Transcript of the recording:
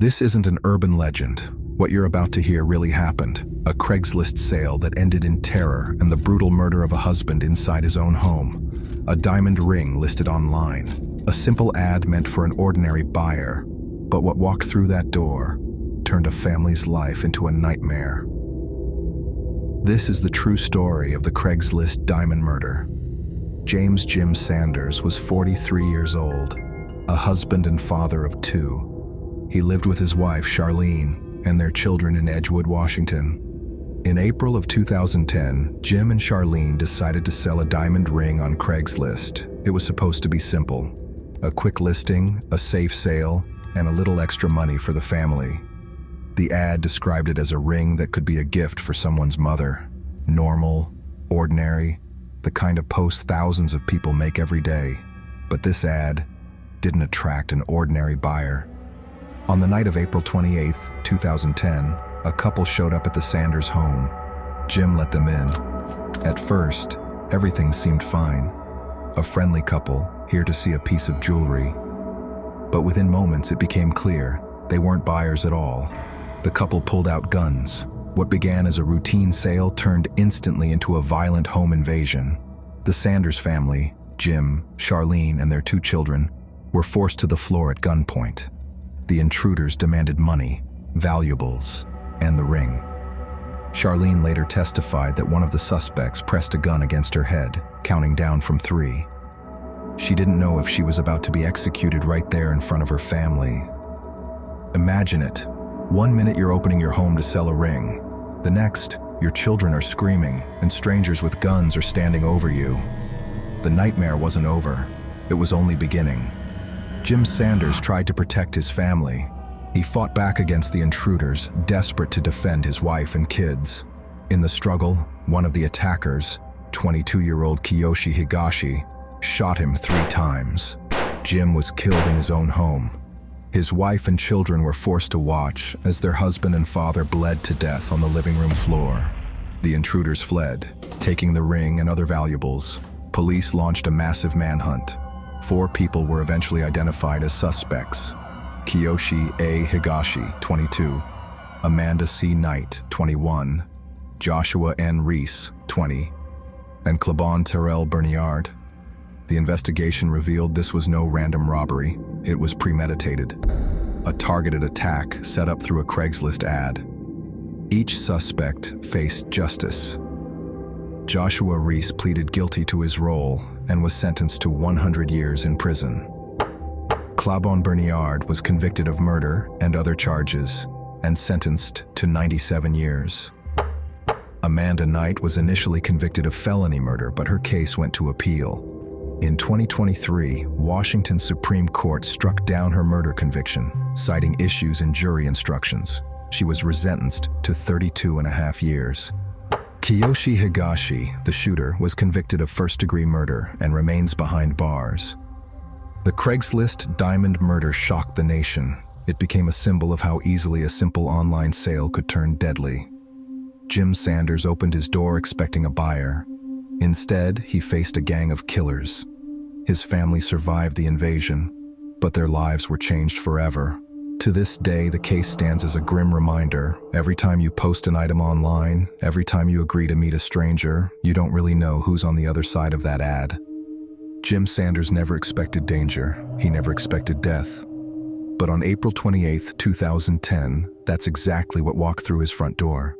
This isn't an urban legend. What you're about to hear really happened. A Craigslist sale that ended in terror and the brutal murder of a husband inside his own home. A diamond ring listed online. A simple ad meant for an ordinary buyer. But what walked through that door turned a family's life into a nightmare. This is the true story of the Craigslist Diamond Murder. James Jim Sanders was 43 years old, a husband and father of two. He lived with his wife, Charlene, and their children in Edgewood, Washington. In April of 2010, Jim and Charlene decided to sell a diamond ring on Craigslist. It was supposed to be simple. A quick listing, a safe sale, and a little extra money for the family. The ad described it as a ring that could be a gift for someone's mother. Normal, ordinary, the kind of post thousands of people make every day. But this ad didn't attract an ordinary buyer. On the night of April 28, 2010, a couple showed up at the Sanders home. Jim let them in. At first, everything seemed fine. A friendly couple, here to see a piece of jewelry. But within moments it became clear they weren't buyers at all. The couple pulled out guns. What began as a routine sale turned instantly into a violent home invasion. The Sanders family, Jim, Charlene, and their two children, were forced to the floor at gunpoint. The intruders demanded money, valuables, and the ring. Charlene later testified that one of the suspects pressed a gun against her head, counting down from 3. She didn't know if she was about to be executed right there in front of her family. Imagine it. 1 minute you're opening your home to sell a ring. The next, your children are screaming, and strangers with guns are standing over you. The nightmare wasn't over. It was only beginning. Jim Sanders tried to protect his family. He fought back against the intruders, desperate to defend his wife and kids. In the struggle, one of the attackers, 22-year-old Kiyoshi Higashi, shot him 3 times. Jim was killed in his own home. His wife and children were forced to watch as their husband and father bled to death on the living room floor. The intruders fled, taking the ring and other valuables. Police launched a massive manhunt. 4 people were eventually identified as suspects: Kiyoshi A. Higashi, 22, Amanda C. Knight, 21, Joshua N. Reese, 20, and Claiborne Terrell Bernard. The investigation revealed this was no random robbery. It was premeditated. A targeted attack set up through a Craigslist ad. Each suspect faced justice. Joshua Reese pleaded guilty to his role and was sentenced to 100 years in prison. Claiborne Bernard was convicted of murder and other charges and sentenced to 97 years. Amanda Knight was initially convicted of felony murder, but her case went to appeal. In 2023, Washington Supreme Court struck down her murder conviction, citing issues in jury instructions. She was resentenced to 32.5 years. Kiyoshi Higashi, the shooter, was convicted of first-degree murder and remains behind bars. The Craigslist Diamond Murder shocked the nation. It became a symbol of how easily a simple online sale could turn deadly. Jim Sanders opened his door expecting a buyer. Instead, he faced a gang of killers. His family survived the invasion, but their lives were changed forever. To this day, the case stands as a grim reminder. Every time you post an item online, every time you agree to meet a stranger, you don't really know who's on the other side of that ad. Jim Sanders never expected danger. He never expected death. But on April 28, 2010, that's exactly what walked through his front door.